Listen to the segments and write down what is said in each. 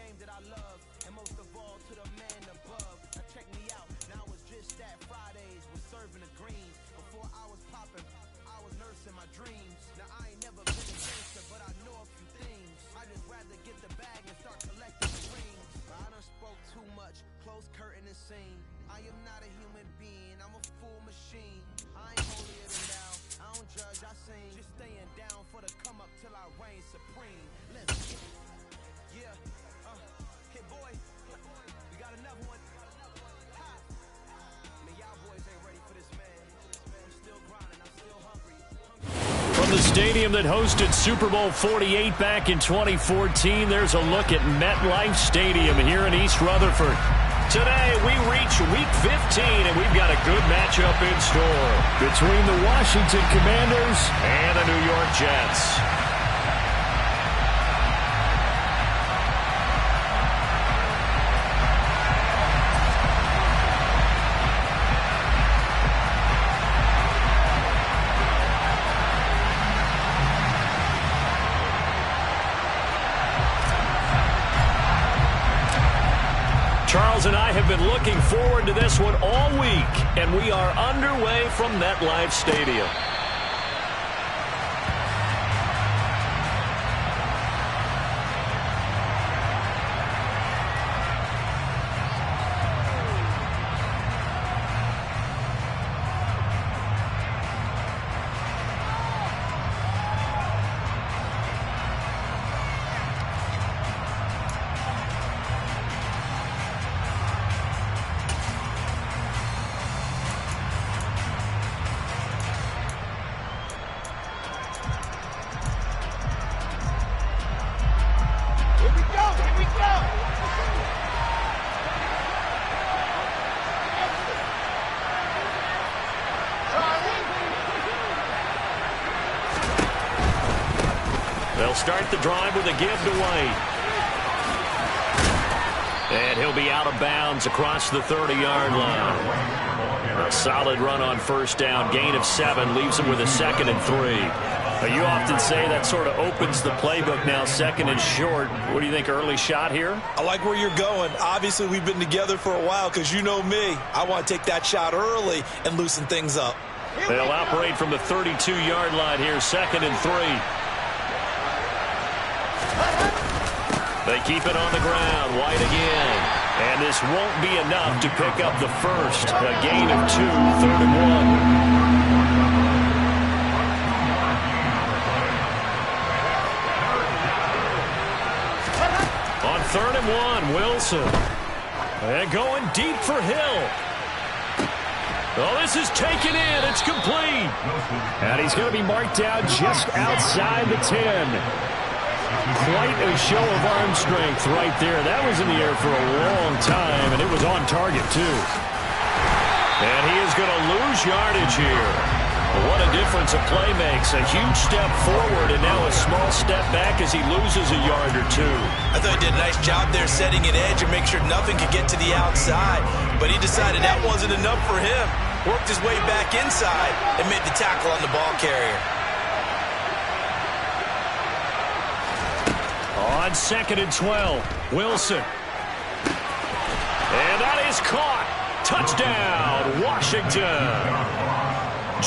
game that I love, and most of all to the man above. Now check me out, now it's just that Fridays was serving the green. Before I was popping, I was nursing my dreams. Now I ain't never been a gangster, but I know a few things. I just rather get the bag and start collecting the rings. But I done spoke too much, close curtain and scene. I am not a human being, I'm a full machine. I ain't holier than thou, I don't judge, I sing. Just staying down for the come up till I reign supreme. Let's get it. Yeah, hit boy, we got another one. Ha. Man, y'all boys ain't ready for this, man. I'm still grinding, I'm still hungry. From the stadium that hosted Super Bowl 48 back in 2014, there's a look at MetLife Stadium here in East Rutherford. Today, we reach Week 15, and we've got a good matchup in store between the Washington Commanders and the New York Jets. Charles and I have been looking forward to this one all week, and we are underway from MetLife Stadium. They'll start the drive with a give to White. And he'll be out of bounds across the 30-yard line. A solid run on first down. Gain of 7 leaves him with a 2nd and 3. Now, you often say that sort of opens the playbook now, 2nd and short. What do you think, early shot here? I like where you're going. Obviously, we've been together for a while because you know me. I want to take that shot early and loosen things up. They'll operate from the 32-yard line here, 2nd and 3. They keep it on the ground. White again. And this won't be enough to pick up the first. A gain of 2, 3rd and 1. On 3rd and 1, Wilson. And going deep for Hill. Oh, this is taken in. It's complete. And he's going to be marked down just outside the 10. Quite a show of arm strength right there. That was in the air for a long time, and it was on target, too. And he is going to lose yardage here. What a difference a play makes. A huge step forward, and now a small step back as he loses a yard or 2. I thought he did a nice job there setting an edge and make sure nothing could get to the outside. But he decided that wasn't enough for him. Worked his way back inside and made the tackle on the ball carrier. On 2nd and 12, Wilson. And that is caught. Touchdown, Washington.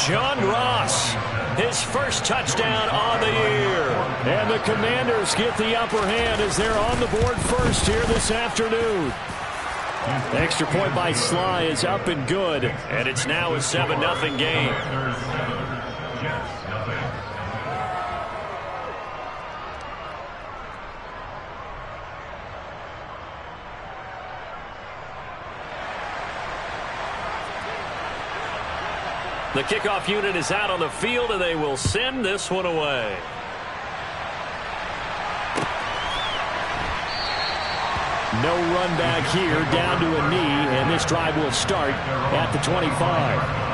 John Ross, his first touchdown on the year. And the Commanders get the upper hand as they're on the board first here this afternoon. The extra point by Sly is up and good. And it's now a 7-0 game. The kickoff unit is out on the field, and they will send this one away. No run back here, down to a knee, and this drive will start at the 25.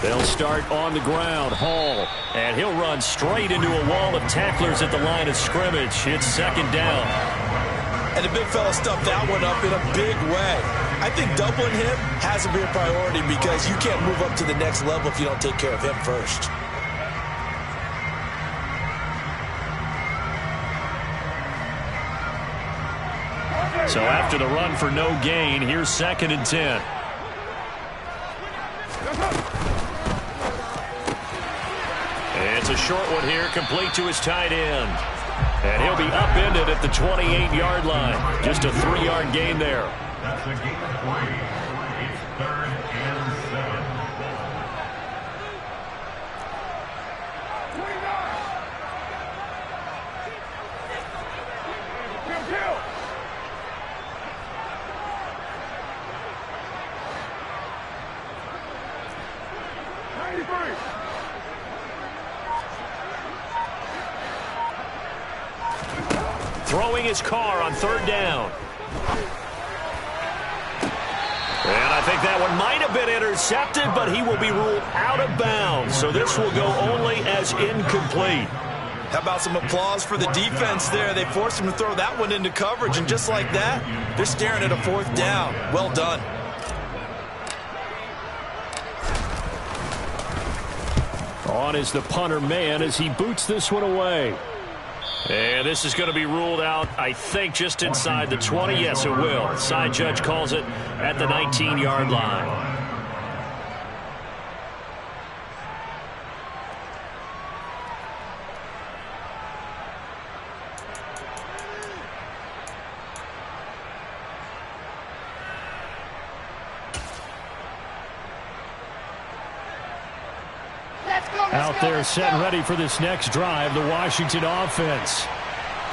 They'll start on the ground. Hall. And he'll run straight into a wall of tacklers at the line of scrimmage. It's second down. And the big fella stuffed that one up in a big way. I think doubling him has to be a priority because you can't move up to the next level if you don't take care of him first. So after the run for no gain, here's second and 10. It's a short one here, complete to his tight end. And he'll be upended at the 28-yard line. Just a 3-yard gain there. That's a gain of 3. It's third and 7. Throwing his car on third down. And I think that one might have been intercepted, but he will be ruled out of bounds. So this will go only as incomplete. How about some applause for the defense there? They forced him to throw that one into coverage, and just like that, they're staring at a fourth down. Well done. On is the punter man as he boots this one away. And this is going to be ruled out, I think, just inside the 20. Yes, it will. Side judge calls it at the 19-yard line. Out there set and ready for this next drive, the Washington offense.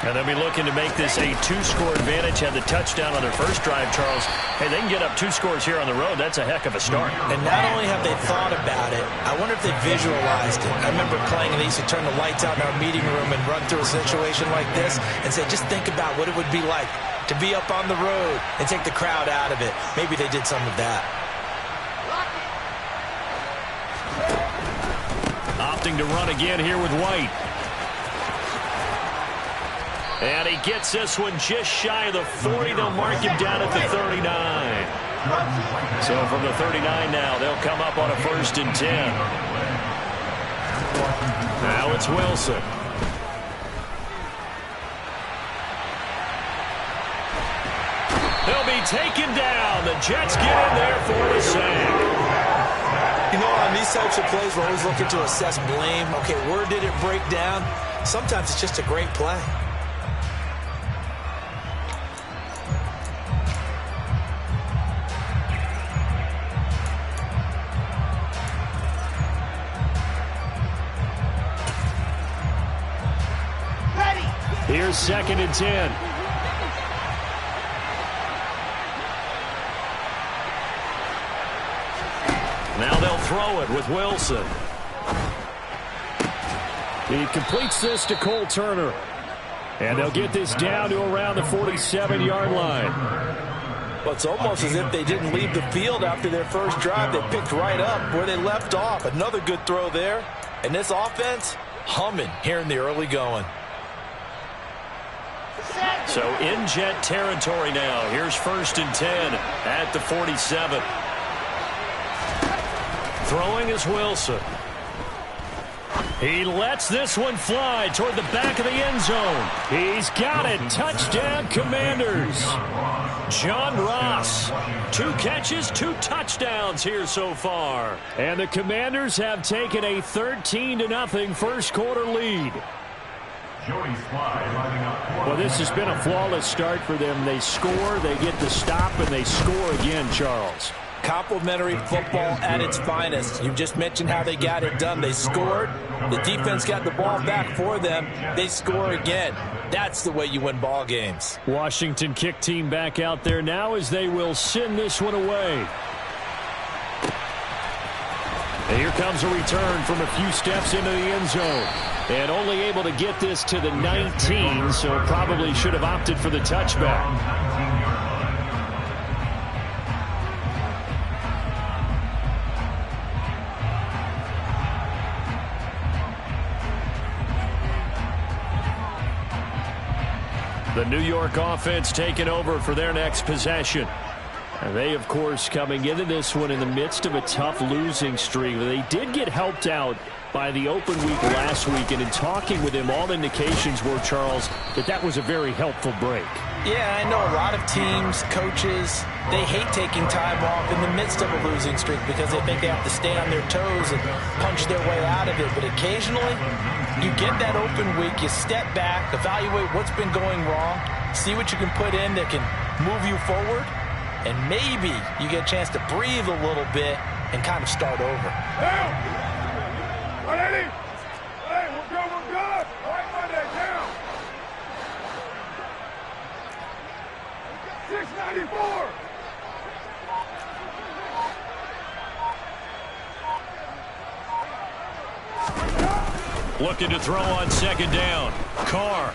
And they'll be looking to make this a 2-score advantage. Had the touchdown on their first drive, Charles. Hey, they can get up 2 scores here on the road. That's a heck of a start. And not only have they thought about it, I wonder if they visualized it. I remember playing, and they used to turn the lights out in our meeting room and run through a situation like this and say, just think about what it would be like to be up on the road and take the crowd out of it. Maybe they did some of that. Opting to run again here with White. And he gets this one just shy of the 40. They'll mark him down at the 39. So from the 39 now, they'll come up on a 1st and 10. Now it's Wilson. He'll be taken down. The Jets get in there for the sack. You know, on these types of plays, we're always looking to assess blame. Okay, where did it break down? Sometimes it's just a great play. Here's 2nd and 10. Now they'll throw it with Wilson. He completes this to Cole Turner. And they'll get this down to around the 47-yard line. Well, it's almost as if they didn't leave the field after their first drive. They picked right up where they left off. Another good throw there. And this offense, humming here in the early going. So in Jet territory now. Here's 1st and 10 at the 47. Throwing is Wilson. He lets this one fly toward the back of the end zone. He's got it. Touchdown, Commanders. John Ross. 2 catches, 2 touchdowns here so far. And the Commanders have taken a 13-0 first quarter lead. Well, this has been a flawless start for them. They score, they get the stop, and they score again, Charles. Complimentary football at its finest. You just mentioned how they got it done. They scored. The defense got the ball back for them. They score again. That's the way you win ball games. Washington kick team back out there now as they will send this one away. And here comes a return from a few steps into the end zone. And only able to get this to the 19, so probably should have opted for the touchback. The New York offense taking over for their next possession. And they, of course, coming into this one in the midst of a tough losing streak. They did get helped out by the open week last week, and in talking with him, all indications were, Charles, that was a very helpful break. Yeah, I know a lot of teams, coaches, they hate taking time off in the midst of a losing streak because they think they have to stay on their toes and punch their way out of it. But occasionally, you get that open week, you step back, evaluate what's been going wrong, see what you can put in that can move you forward, and maybe you get a chance to breathe a little bit and kind of start over. Hey, we're good, we're good. All right, Monday, down. 694. Looking to throw on second down. Carr.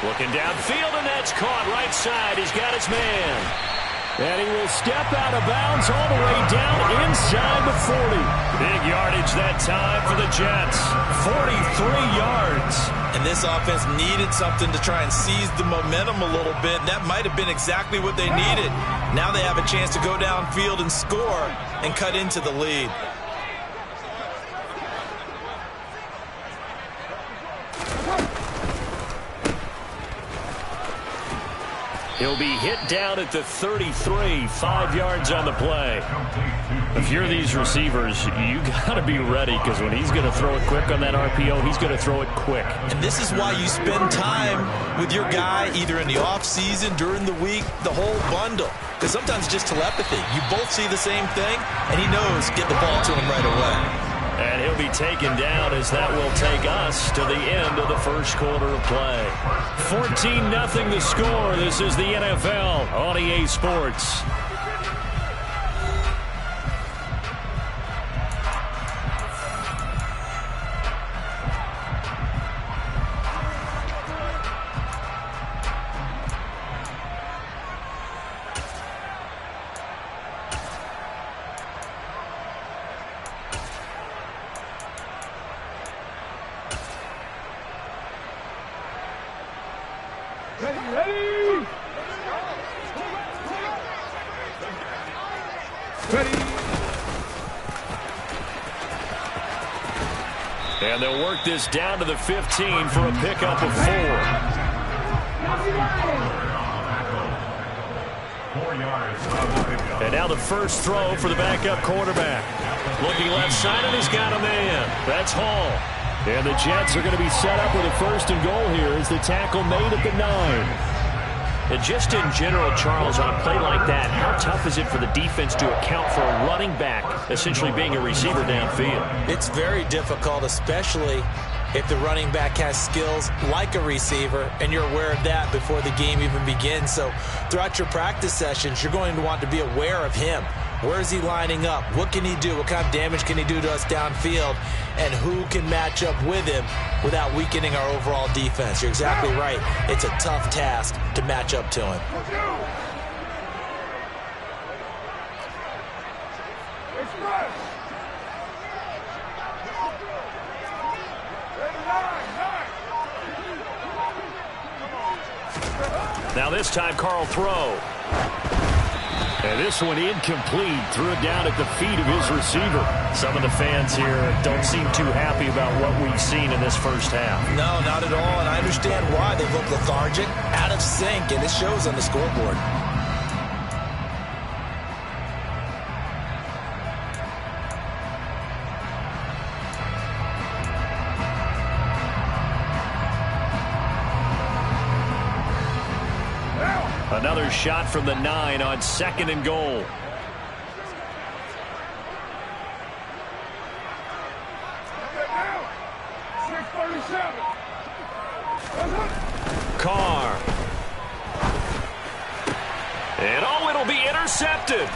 Looking downfield, and that's caught right side. He's got his man. And he will step out of bounds all the way down inside the 40. Big yardage that time for the Jets. 43 yards. And this offense needed something to try and seize the momentum a little bit. That might have been exactly what they needed. Now they have a chance to go downfield and score and cut into the lead. He'll be hit down at the 33, 5 yards on the play. If you're these receivers, you got to be ready because when he's going to throw it quick on that RPO, he's going to throw it quick. And this is why you spend time with your guy either in the off season, during the week, the whole bundle. Because sometimes it's just telepathy. You both see the same thing, and he knows get the ball to him right away. And he'll be taken down as that will take us to the end of the first quarter of play. 14-0 the score. This is the NFL on EA Sports. And they'll work this down to the 15 for a pickup of 4. 4 yards. And now the first throw for the backup quarterback. Looking left side, and he's got a man. That's Hall. And the Jets are going to be set up with a first and goal here as the tackle made at the 9. And just in general, Charles, on a play like that, how tough is it for the defense to account for a running back essentially being a receiver downfield? It's very difficult, especially if the running back has skills like a receiver, and you're aware of that before the game even begins. So throughout your practice sessions, you're going to want to be aware of him. Where is he lining up? What can he do? What kind of damage can he do to us downfield? And who can match up with him without weakening our overall defense? You're exactly right. It's a tough task to match up to him. Now this time, Carl throw. And this one incomplete. Threw it down at the feet of his receiver. Some of the fans here don't seem too happy about what we've seen in this first half. No, not at all. And I understand why. They look lethargic, out of sync, and it shows on the scoreboard. Another shot from the 9 on second and goal. Carr. And it'll be intercepted.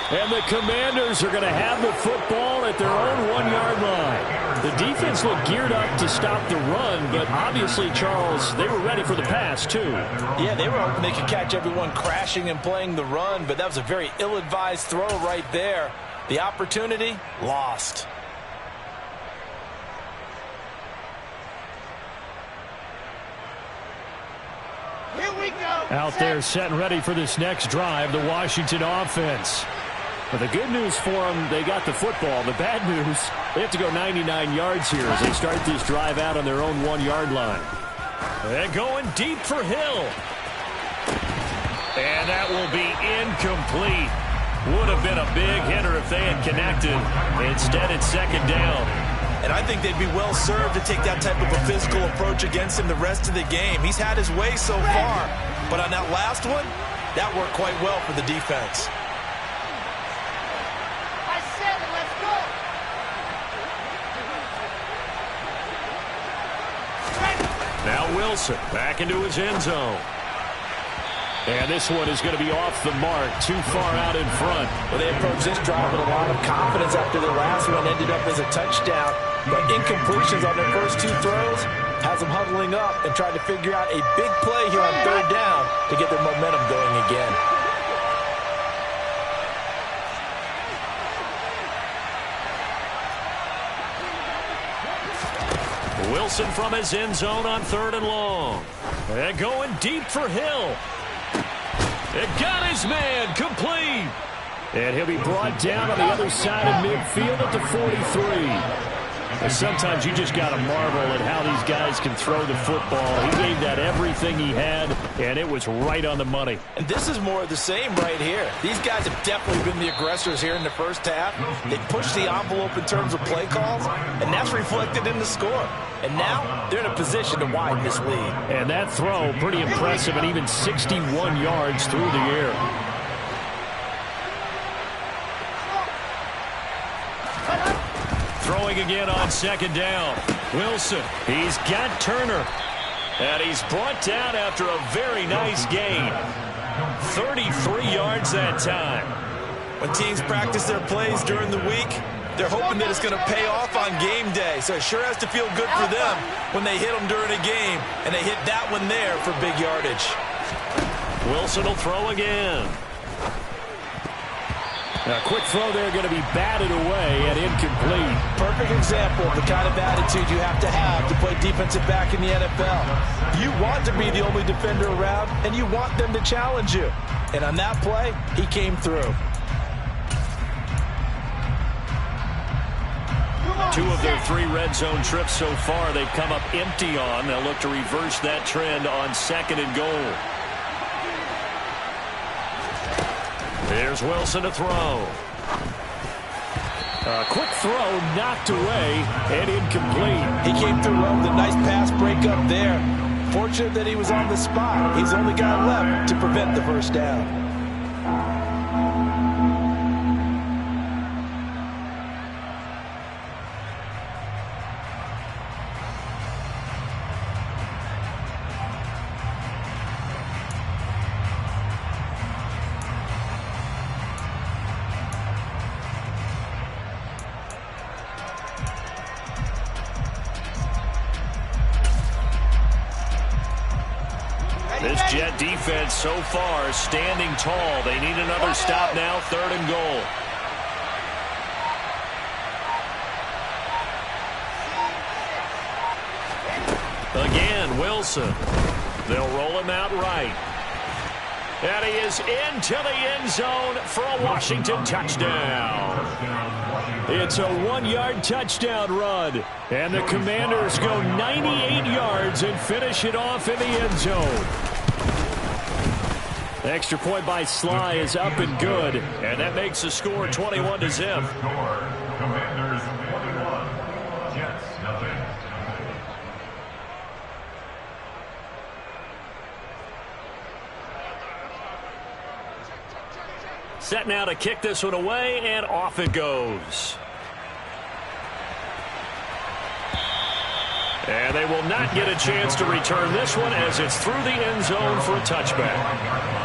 And the Commanders are going to have the football at their own 1-yard line. The defense looked geared up to stop the run, but obviously, Charles, they were ready for the pass, too. Yeah, they were hoping they could catch everyone crashing and playing the run, but that was a very ill-advised throw right there. The opportunity, lost. Out there set and ready for this next drive, the Washington offense. But the good news for them, they got the football. The bad news, they have to go 99 yards here as they start this drive out on their own 1-yard line. They're going deep for Hill. And that will be incomplete. Would have been a big hitter if they had connected. Instead, it's second down. And I think they'd be well served to take that type of a physical approach against him the rest of the game. He's had his way so far. But on that last one, that worked quite well for the defense. I said it, let's go. Now Wilson back into his end zone. And this one is going to be off the mark, too far out in front. Well, they approached this drive with a lot of confidence after their last one ended up as a touchdown. But incompletions on their first 2 throws has them huddling up and trying to figure out a big play here on third down to get their momentum going again. Wilson from his end zone on 3rd and long. And going deep for Hill. It got his man complete. And he'll be brought down on the other side of midfield at the 43. And sometimes you just got to marvel at how these guys can throw the football. He gave that everything he had, and it was right on the money. And this is more of the same right here. These guys have definitely been the aggressors here in the first half. They pushed the envelope in terms of play calls, and that's reflected in the score. And now they're in a position to widen this lead. And that throw, pretty impressive, and even 61 yards through the air. Throwing again on 2nd down. Wilson, he's got Turner. And he's brought down after a very nice gain. 33 yards that time. When teams practice their plays during the week, they're hoping that it's going to pay off on game day. So it sure has to feel good for them when they hit them during a game. And they hit that one there for big yardage. Wilson will throw again. A quick throw there going to be batted away and incomplete. Perfect example of the kind of attitude you have to play defensive back in the NFL. You want to be the only defender around, and you want them to challenge you. And on that play, he came through. 2 of their 3 red zone trips so far they've come up empty on. They'll look to reverse that trend on 2nd and goal. There's Wilson to throw. A quick throw knocked away and incomplete. He came through well with a nice pass breakup there. Fortunate that he was on the spot. He's the only guy left to prevent the first down. This Jet defense so far standing tall. They need another stop now, 3rd and goal. Again, Wilson. They'll roll him out right. And he is into the end zone for a Washington touchdown. It's a 1-yard touchdown run. And the Commanders go 98 yards and finish it off in the end zone. Extra point by Sly is up and good. And that makes the score 21-0. Commanders 21, Jets nothing. Set now to kick this one away, and off it goes. And they will not get a chance to return this one as it's through the end zone for a touchback.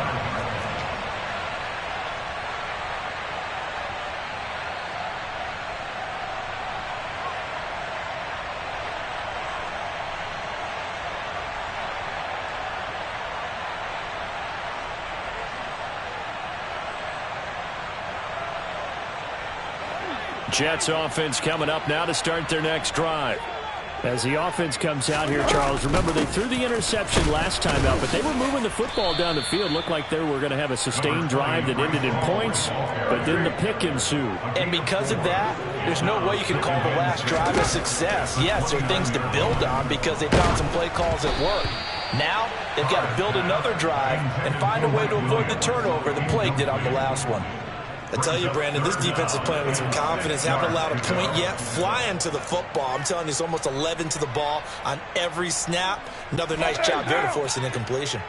Jets offense coming up now to start their next drive. As the offense comes out here, Charles, remember they threw the interception last time out, but they were moving the football down the field. Looked like they were going to have a sustained drive that ended in points, but then the pick ensued. And because of that, there's no way you can call the last drive a success. Yes, there are things to build on because they found some play calls that work. Now, they've got to build another drive and find a way to avoid the turnover the Plague did on the last one. I tell you, Brandon, this defense is playing with some confidence. Haven't allowed a point yet. Flying to the football. I'm telling you, it's almost 11 to the ball on every snap. Another nice job there to force an incompletion.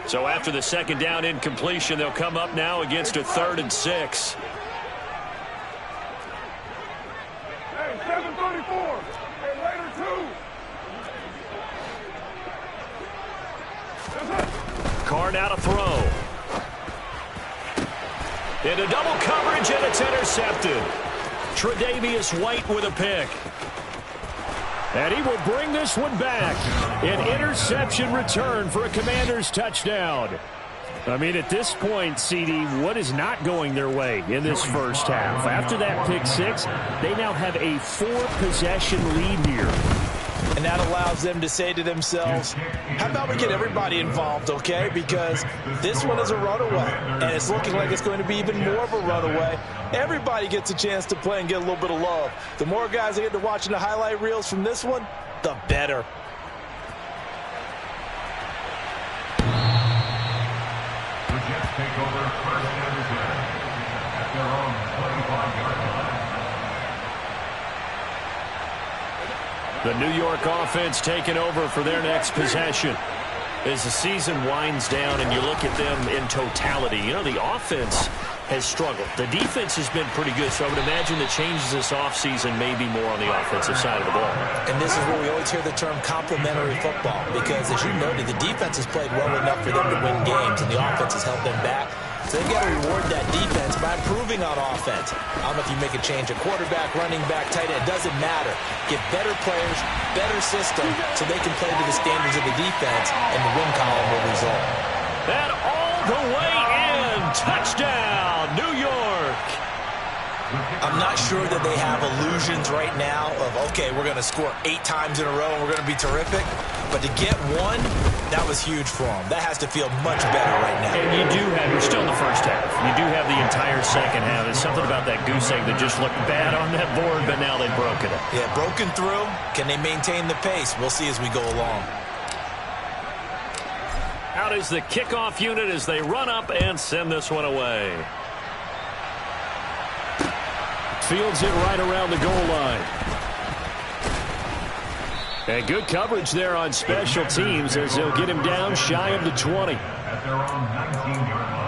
So after the second down incompletion, they'll come up now against a 3rd and 6. Hey, 734. Hey, later, too. Carr now to throw. Into double coverage, and it's intercepted. Tre'Davious White with a pick. And he will bring this one back. An interception return for a Commanders touchdown. I mean, at this point, CD, what is not going their way in this first half? After that pick six, they now have a 4-possession lead here. And that allows them to say to themselves, how about we get everybody involved, okay? Because this one is a runaway, and it's looking like it's going to be even more of a runaway. Everybody gets a chance to play and get a little bit of love. The more guys that get to watching the highlight reels from this one, the better. The Jets take over 1st and 10 at their own 25-yard line. The New York offense taking over for their next possession. As the season winds down and you look at them in totality, you know, the offense has struggled. The defense has been pretty good, so I would imagine the changes this offseason may be more on the offensive side of the ball. And this is where we always hear the term complementary football, because as you noted, the defense has played well enough for them to win games, and the offense has held them back. So they've got to reward that defense by improving on offense. I don't know if you make a change at quarterback, running back, tight end. It doesn't matter. Give better players, better system, so they can play to the standards of the defense, and the win column will result. That all the way in. Touchdown, New York. I'm not sure that they have illusions right now of, okay, we're going to score 8 times in a row and we're going to be terrific. But to get one, that was huge for them. That has to feel much better right now. And you do have, you're still in the first half. You do have the entire second half. There's something about that goose egg that just looked bad on that board, but now they've broken it. Yeah, broken through. Can they maintain the pace? We'll see as we go along. Out is the kickoff unit as they run up and send this one away. Fields it right around the goal line. And good coverage there on special teams as they'll get him down shy of the 20. At their own 19-yard line.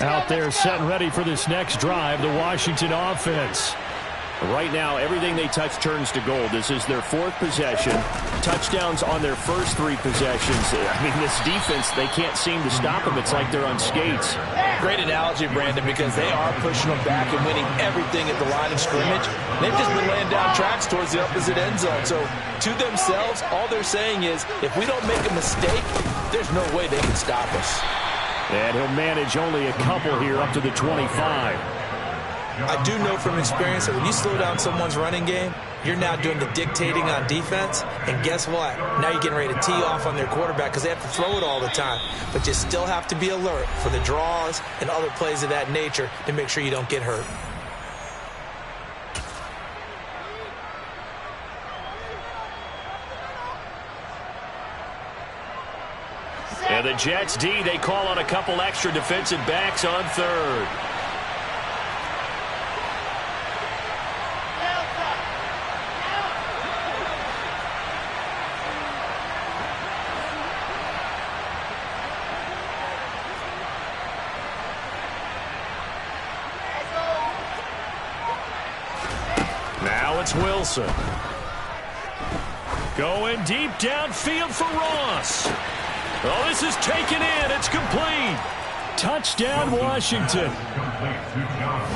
Out there set and ready for this next drive, the Washington offense. Right now, everything they touch turns to gold. This is their 4th possession. Touchdowns on their first 3 possessions. I mean, this defense, they can't seem to stop them. It's like they're on skates. Great analogy, Brandon, because they are pushing them back and winning everything at the line of scrimmage. They've just been laying down tracks towards the opposite end zone. So to themselves, all they're saying is, if we don't make a mistake, there's no way they can stop us. And he'll manage only a couple here up to the 25. I do know from experience that when you slow down someone's running game, you're now doing the dictating on defense. And guess what? Now you're getting ready to tee off on their quarterback because they have to throw it all the time. But you still have to be alert for the draws and other plays of that nature to make sure you don't get hurt. And the Jets D, they call on a couple extra defensive backs on 3rd. Now it's Wilson. Going deep downfield for Ross. Oh, this is taken in. It's complete. Touchdown, Washington.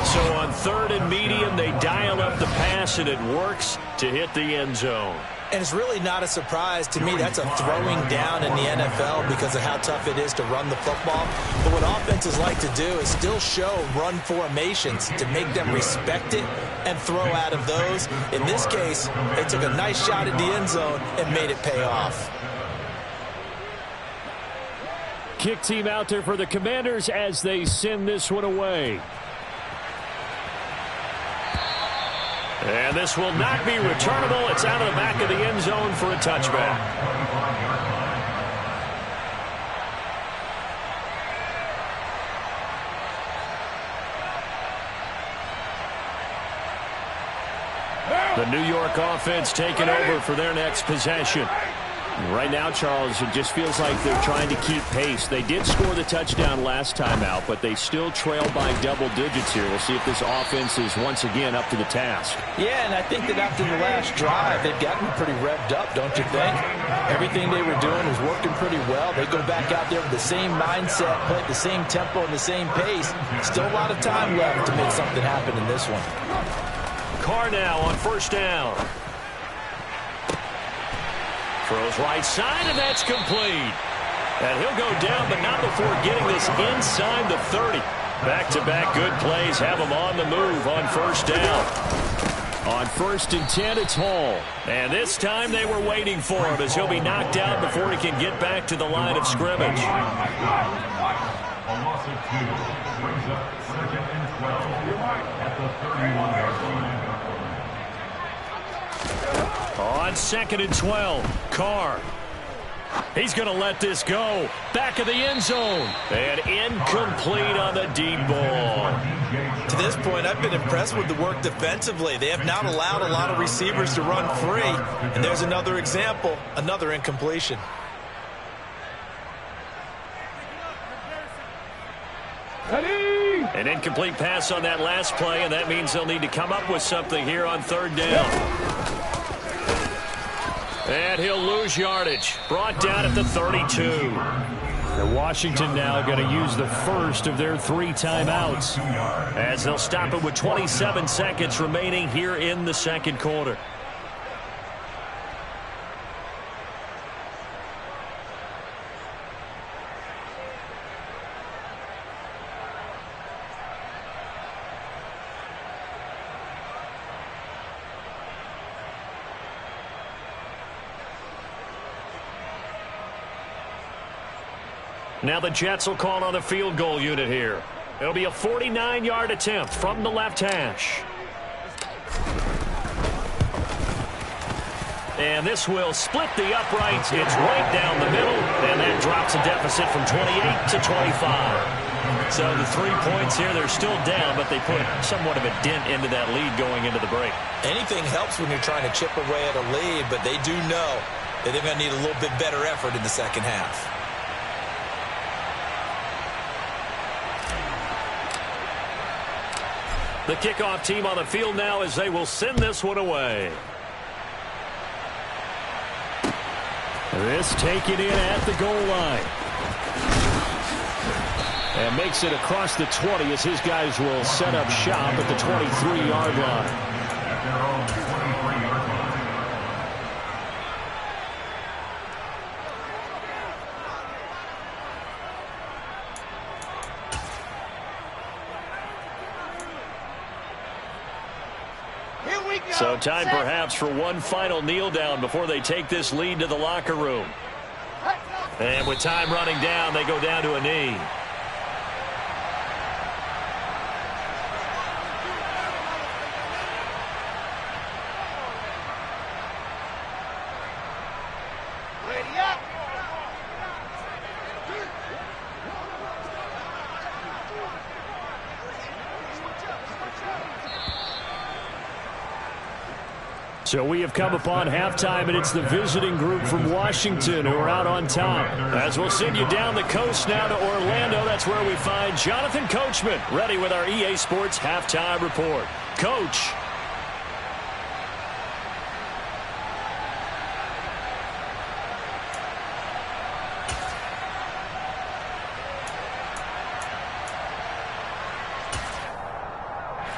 So on 3rd and medium, they dial up the pass, and it works to hit the end zone. And it's really not a surprise to me. That's a throwing down in the NFL because of how tough it is to run the football. But what offenses like to do is still show run formations to make them respect it and throw out of those. In this case, they took a nice shot at the end zone and made it pay off. Kick team out there for the Commanders as they send this one away. And this will not be returnable. It's out of the back of the end zone for a touchback. The New York offense taking over for their next possession. Right now, Charles, it just feels like they're trying to keep pace. They did score the touchdown last time out, but they still trail by double digits here. We'll see if this offense is once again up to the task. Yeah, and I think that after the last drive, they've gotten pretty revved up, don't you think? Everything they were doing was working pretty well. They go back out there with the same mindset, play at the same tempo and the same pace. Still a lot of time left to make something happen in this one. Carr now on 1st down. Throws right side, and that's complete. And he'll go down, but not before getting this inside the 30. Back-to-back good plays have him on the move on 1st down. On 1st and 10, it's Hall. And this time they were waiting for him as he'll be knocked out before he can get back to the line of scrimmage. A loss of 2 brings up 2nd and 12 at the 31-yard line. On 2nd and 12, Carr. He's going to let this go. Back of the end zone. And incomplete on the deep ball. To this point, I've been impressed with the work defensively. They have not allowed a lot of receivers to run free. And there's another example, another incompletion. An incomplete pass on that last play, and that means they'll need to come up with something here on 3rd down. And he'll lose yardage. Brought down at the 32. And Washington now going to use the first of their 3 timeouts as they'll stop it with 27 seconds remaining here in the 2nd quarter. Now the Jets will call on the field goal unit here. It'll be a 49-yard attempt from the left hash. And this will split the uprights. It's right down the middle, and that drops a deficit from 28 to 25. So the 3 points here, they're still down, but they put somewhat of a dent into that lead going into the break. Anything helps when you're trying to chip away at a lead, but they do know that they're going to need a little bit better effort in the second half. The kickoff team on the field now as they will send this one away. This taken in at the goal line. And makes it across the 20 as his guys will set up shop at the 23-yard line. At their own 23-yard line. So time perhaps for one final kneel down before they take this lead to the locker room. And with time running down, they go down to a knee. Ready up. So we have come upon halftime, and it's the visiting group from Washington who are out on top. As we'll send you down the coast now to Orlando, that's where we find Jonathan Coachman ready with our EA Sports Halftime Report. Coach.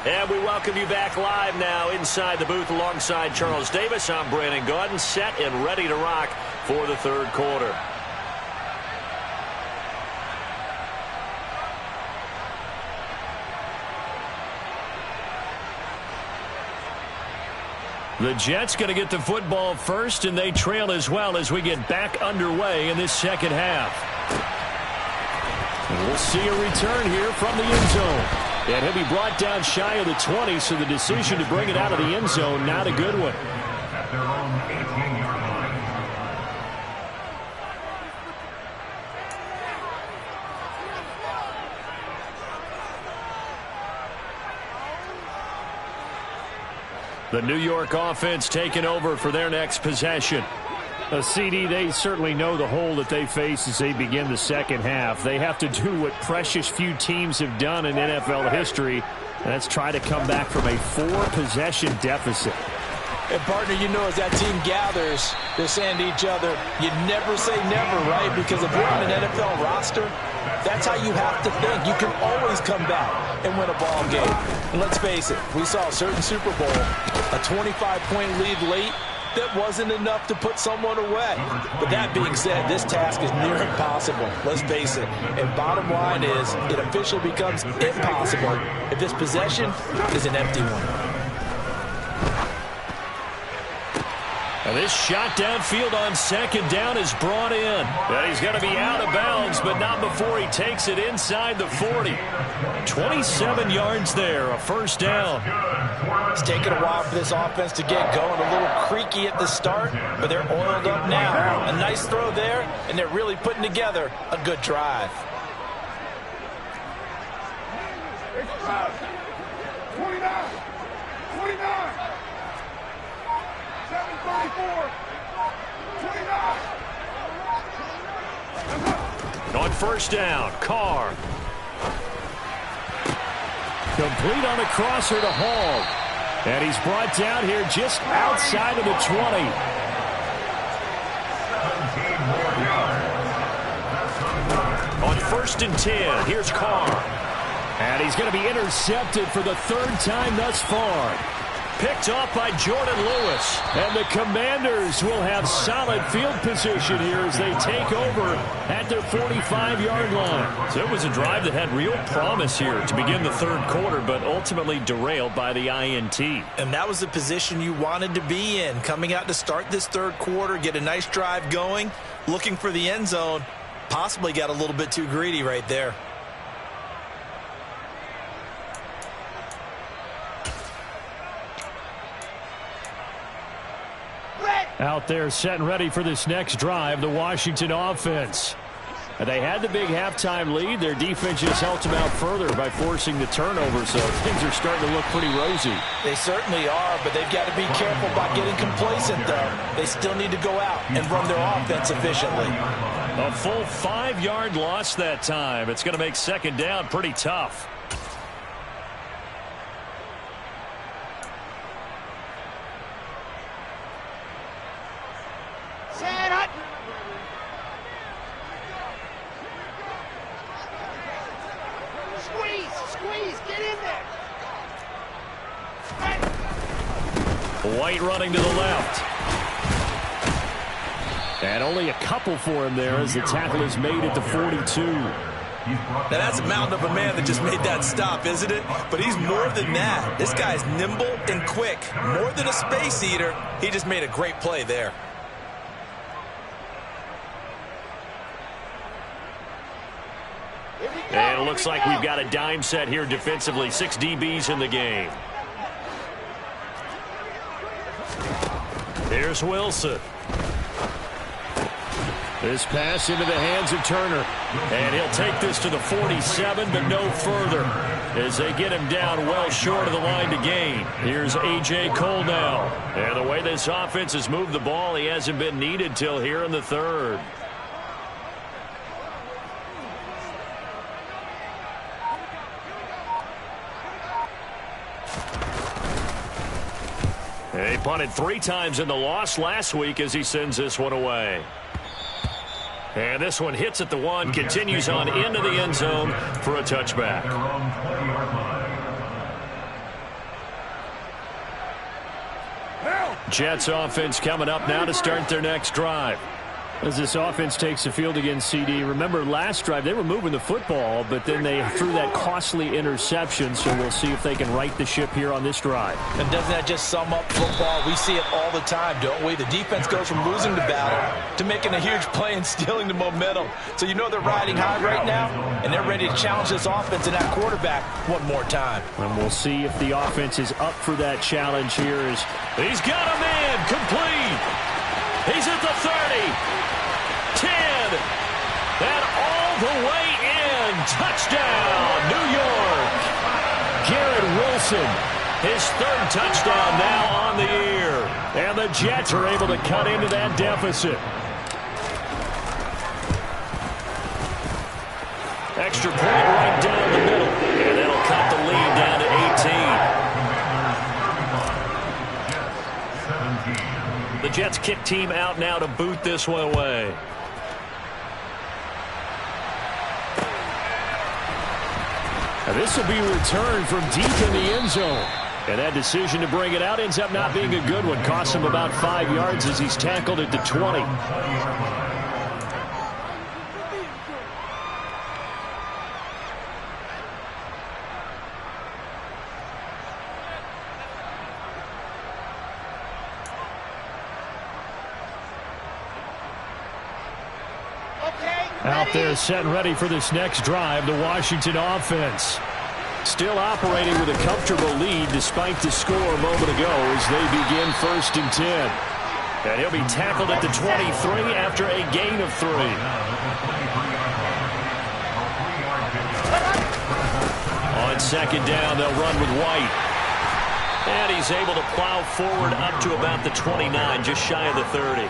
And we welcome you back live now inside the booth alongside Charles Davis. I'm Brandon Gaudin, set and ready to rock for the third quarter. The Jets going to get the football first, and they trail as well as we get back underway in this second half. And we'll see a return here from the end zone. And he'll be brought down shy of the 20, so the decision to bring it out of the end zone, not a good one. At their own 18-yard line. The New York offense taking over for their next possession. CD, they certainly know the hole that they face as they begin the second half. They have to do what precious few teams have done in NFL history, and that's try to come back from a 4-possession deficit. And, partner, you know, as that team gathers, they're saying to each other, you never say never, right? Because if you're on an NFL roster, that's how you have to think. You can always come back and win a ball game. And let's face it, we saw a certain Super Bowl, a 25-point lead late, that wasn't enough to put someone away. But that being said, this task is near impossible. Let's face it. And bottom line is, it officially becomes impossible if this possession is an empty one. And this shot downfield on second down is brought in. And he's going to be out of bounds, but not before he takes it inside the 40. 27 yards there, a first down. It's taken a while for this offense to get going. A little creaky at the start, but they're oiled up now. A nice throw there, and they're really putting together a good drive. 29. 7:34. 29. On first down, Carr. Complete on the crosser to Hall. And he's brought down here just outside of the 20. On first and 10, here's Carr. And he's going to be intercepted for the third time thus far. Picked off by Jordan Lewis. And the Commanders will have solid field position here as they take over at their 45-yard line. So it was a drive that had real promise here to begin the third quarter, but ultimately derailed by the INT. And that was the position you wanted to be in. Coming out to start this third quarter, get a nice drive going, looking for the end zone. Possibly got a little bit too greedy right there. Out there set and ready for this next drive, the Washington offense. They had the big halftime lead. Their defense just helped them out further by forcing the turnover, so things are starting to look pretty rosy. They certainly are, but they've got to be careful about getting complacent, though. They still need to go out and run their offense efficiently. A full 5-yard loss that time. It's going to make second down pretty tough. White running to the left. And only a couple for him there as the tackle is made at the 42. Now that's a mountain of a man that just made that stop, isn't it? But he's more than that. This guy's nimble and quick. More than a space eater. He just made a great play there. And it looks like we've got a dime set here defensively. 6 DBs in the game. Here's Wilson. This pass into the hands of Turner. And he'll take this to the 47, but no further as they get him down well short of the line to gain. Here's A.J. Cole now. And the way this offense has moved the ball, he hasn't been needed till here in the third. He punted 3 times in the loss last week as he sends this one away. And this one hits at the 1, continues on into the end zone for a touchback. Jets offense coming up now to start their next drive. As this offense takes the field against CD, remember last drive they were moving the football, but then they threw that costly interception, so we'll see if they can right the ship here on this drive. And doesn't that just sum up football? We see it all the time, don't we? The defense goes from losing the battle to making a huge play and stealing the momentum. So you know they're riding high right now, and they're ready to challenge this offense and that quarterback one more time. And we'll see if the offense is up for that challenge here. As he's got a man complete. He's at the 30. 10, and all the way in. Touchdown, New York. Garrett Wilson, his third touchdown now on the year. And the Jets are able to cut into that deficit. Extra point right down the middle. And that'll cut the lead down to 18. The Jets kick team out now to boot this one away. And this will be returned from deep in the end zone. And that decision to bring it out ends up not being a good one. Costs him about 5 yards as he's tackled at the 20. Out there set and ready for this next drive, the Washington offense. Still operating with a comfortable lead despite the score a moment ago as they begin 1st and 10. And he'll be tackled at the 23 after a gain of 3. On 2nd down, they'll run with White. And he's able to plow forward up to about the 29, just shy of the 30.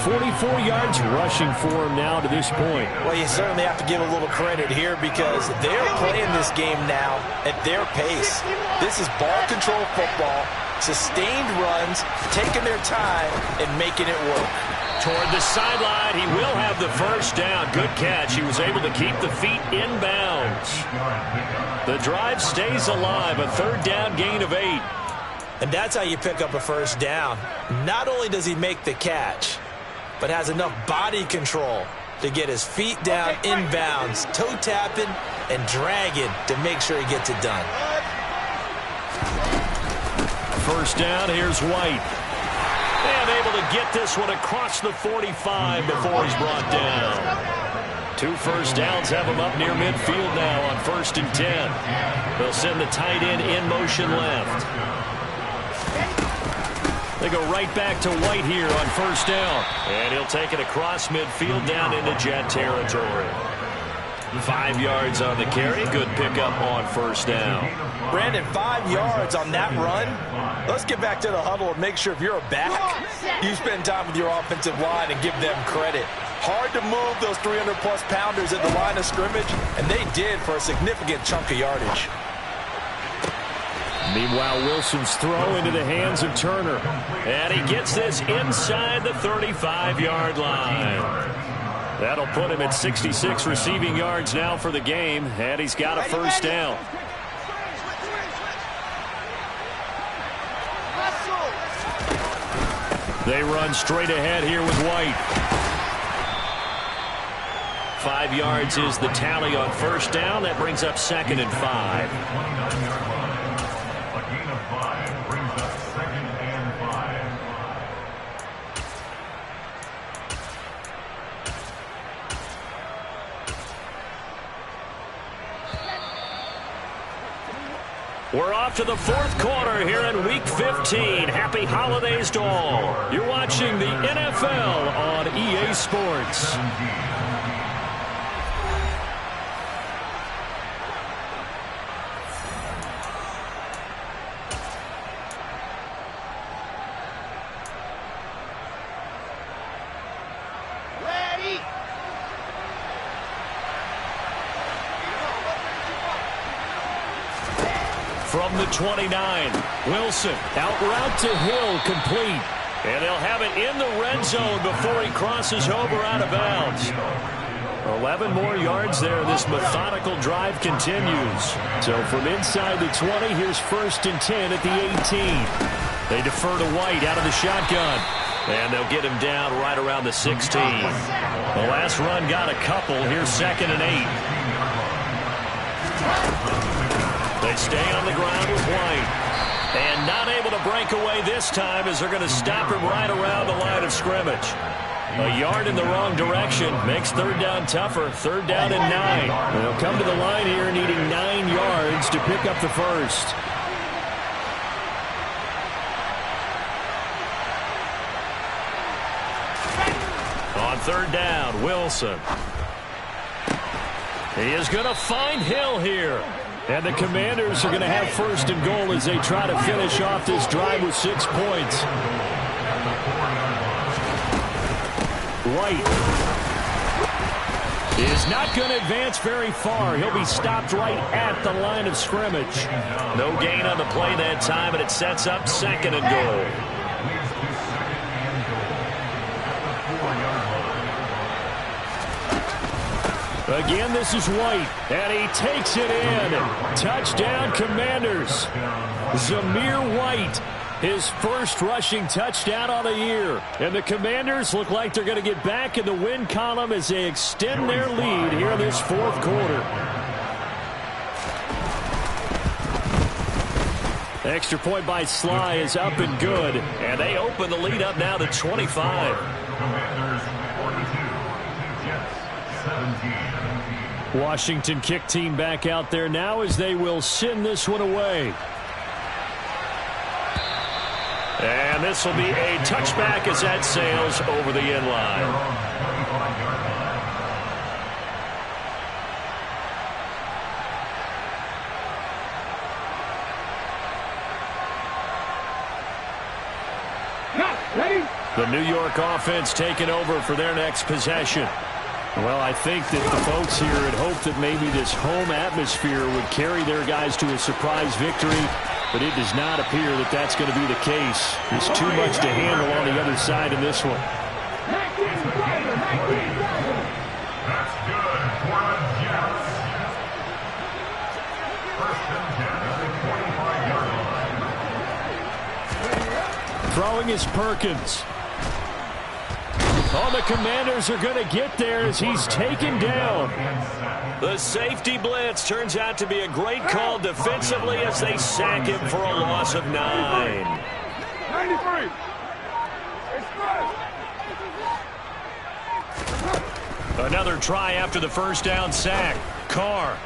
44 yards rushing for him now to this point. Well, you certainly have to give a little credit here because they're playing this game now at their pace. This is ball control football, sustained runs, taking their time, and making it work. Toward the sideline, he will have the first down. Good catch. He was able to keep the feet in bounds. The drive stays alive, a 3rd down gain of 8. And that's how you pick up a first down. Not only does he make the catch, but has enough body control to get his feet down in bounds, toe tapping and dragging to make sure he gets it done. First down, here's White. And able to get this one across the 45 before he's brought down. 2 first downs have him up near midfield now on 1st and 10. They'll send the tight end in motion left. They go right back to White here on 1st down. And he'll take it across midfield down into Jet territory. 5 yards on the carry. Good pickup on 1st down. Brandon, 5 yards on that run. Let's get back to the huddle and make sure if you're a back, you spend time with your offensive line and give them credit. Hard to move those 300-plus pounders at the line of scrimmage, and they did for a significant chunk of yardage. Meanwhile, Wilson's throw into the hands of Turner. And he gets this inside the 35-yard line. That'll put him at 66 receiving yards now for the game. And he's got a first down. They run straight ahead here with White. 5 yards is the tally on 1st down. That brings up 2nd and 5. We're off to the 4th quarter here in Week 15. Happy holidays to all. You're watching the NFL on EA Sports. From the 29, Wilson out route to Hill, complete. And they'll have it in the red zone before he crosses over out of bounds. 11 more yards there. This methodical drive continues. So from inside the 20, here's 1st and 10 at the 18. They defer to White out of the shotgun. And they'll get him down right around the 16. The last run got a couple. Here's 2nd and 8. They stay on the ground with White. And not able to break away this time as they're going to stop him right around the line of scrimmage. A yard in the wrong direction makes 3rd down tougher. 3rd down and 9. They'll come to the line here needing 9 yards to pick up the first. On 3rd down, Wilson. He is going to find Hill here. And the Commanders are going to have 1st and goal as they try to finish off this drive with 6 points. White is not going to advance very far. He'll be stopped right at the line of scrimmage. No gain on the play that time, and it sets up 2nd and goal. Again, this is White, and he takes it in. Touchdown, Commanders. Zamir White, his first rushing touchdown on the year. And the Commanders look like they're going to get back in the win column as they extend their lead here in this 4th quarter. Extra point by Sly is up and good, and they open the lead up now to 25. Commanders 42, Jets 17. Washington kick team back out there now as they will send this one away. And this will be a touchback as that sails over the end line. The New York offense taking over for their next possession. Well, I think that the folks here had hoped that maybe this home atmosphere would carry their guys to a surprise victory, but it does not appear that that's going to be the case. There's too much to handle on the other side in this one. That's good for the Jets. 1st and 10 at the 25-yard line. Throwing is Perkins. Oh, the Commanders are going to get there as he's taken down. The safety blitz turns out to be a great call defensively as they sack him for a loss of 9. 93. Another try after the 1st down sack. Carr.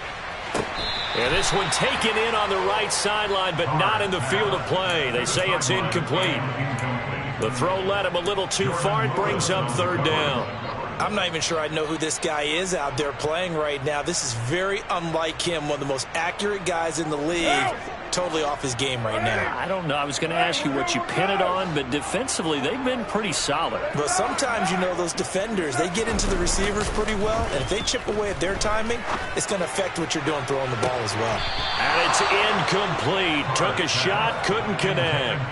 And this one taken in on the right sideline, but not in the field of play. They say it's incomplete. The throw led him a little too far. It brings up 3rd down. I'm not even sure I know who this guy is out there playing right now. This is very unlike him, one of the most accurate guys in the league. Totally off his game right now. I don't know. I was going to ask you what you pin it on, but defensively, they've been pretty solid. But sometimes, you know, those defenders, they get into the receivers pretty well, and if they chip away at their timing, it's going to affect what you're doing throwing the ball as well. And it's incomplete. Took a shot, couldn't connect.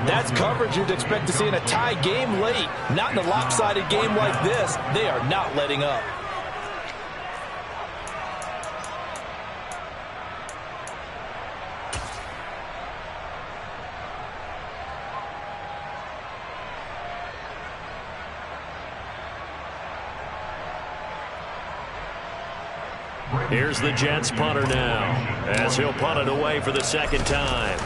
That's coverage you'd expect to see in a tie game late. Not in a lopsided game like this. They are not letting up. Here's the Jets punter now as he'll punt it away for the 2nd time.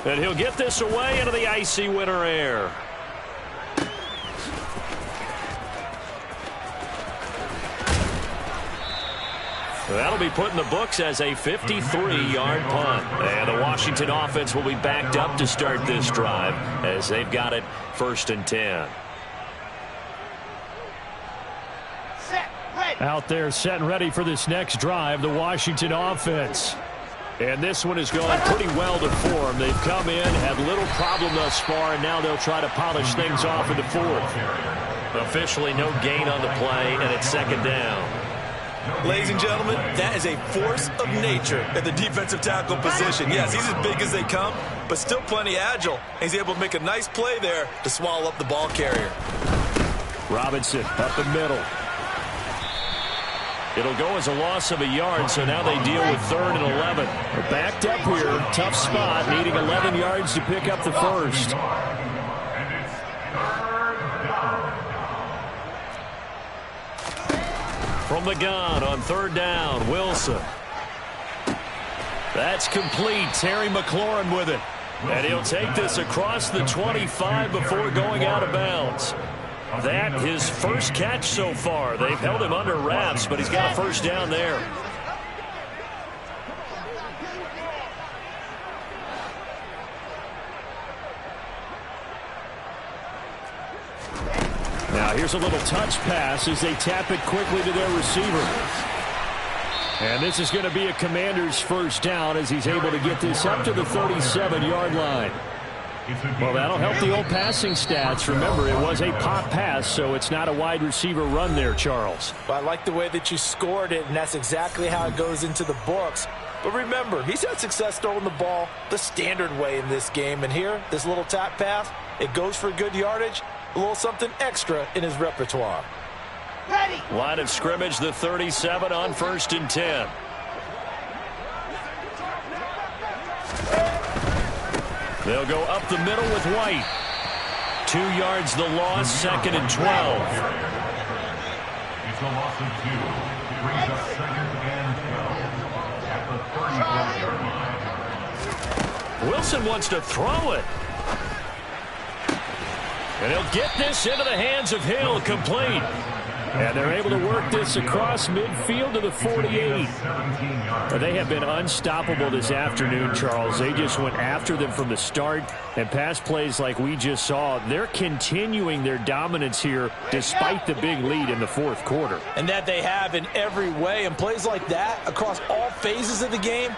And he'll get this away into the icy winter air. That'll be put in the books as a 53-yard punt. And the Washington offense will be backed up to start this drive as they've got it 1st and 10. Out there set and ready for this next drive, the Washington offense. And this one is going pretty well to form. They've come in, had little problem thus far, and now they'll try to polish things off in the 4th. Officially no gain on the play, and it's 2nd down. Ladies and gentlemen, that is a force of nature at the defensive tackle position. Yes, he's as big as they come, but still plenty agile. He's able to make a nice play there to swallow up the ball carrier. Robinson up the middle. It'll go as a loss of a yard, so now they deal with 3rd and 11. They're backed up here. Tough spot, needing 11 yards to pick up the first. And it's 3rd down. From the gun on 3rd down, Wilson. That's complete. Terry McLaurin with it. And he'll take this across the 25 before going out of bounds. That his first catch so far. They've held him under wraps, but he's got a first down there. Now here's a little touch pass as they tap it quickly to their receiver. And this is going to be a Commander's first down as he's able to get this up to the 37-yard line. Well, that'll help the old passing stats. Remember, it was a pop pass, so it's not a wide receiver run there, Charles. Well, I like the way that you scored it, and that's exactly how it goes into the books. But remember, he's had success throwing the ball the standard way in this game. And here, this little tap pass, it goes for good yardage, a little something extra in his repertoire. Ready. Line of scrimmage, the 37 on 1st and 10. They'll go up the middle with White. 2 yards the loss, 2nd and 12. It's a loss of 2. Brings up 2nd and 12 at the 34-yard line. Wilson wants to throw it. And he'll get this into the hands of Hill, complete. And they're able to work this across midfield to the 48. They have been unstoppable this afternoon, Charles. They just went after them from the start. And pass plays like we just saw, they're continuing their dominance here despite the big lead in the 4th quarter. And that they have in every way. And plays like that across all phases of the game,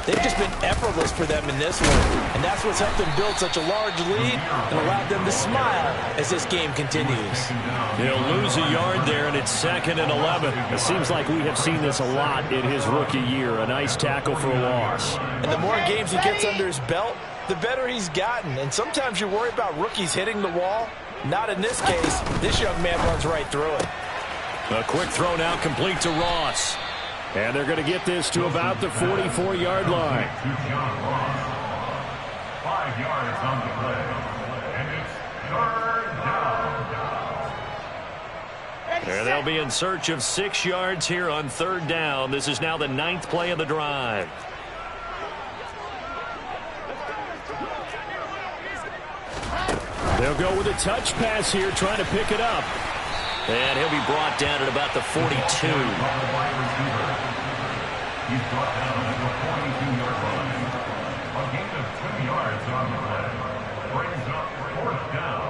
they've just been effortless for them in this one. And that's what's helped them build such a large lead and allowed them to smile as this game continues. They'll lose a yard there, and it's 2nd and 11. It seems like we have seen this a lot in his rookie year. A nice tackle for a loss. And the more games he gets under his belt, the better he's gotten. And sometimes you worry about rookies hitting the wall. Not in this case. This young man runs right through it. A quick throw now complete to Ross. And they're going to get this to about the 44-yard line. 5 yards on the play. And it's 3rd down. And they'll be in search of 6 yards here on 3rd down. This is now the 9th play of the drive. They'll go with a touch pass here, trying to pick it up. And he'll be brought down at about the 42. He's brought down at the 42-yard line. A gain of 2 yards on the play. Brings up 4th down.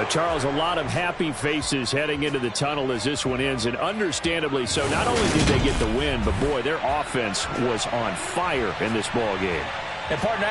Charles, a lot of happy faces heading into the tunnel as this one ends, and understandably so. Not only did they get the win, but boy, their offense was on fire in this ball game. And partner,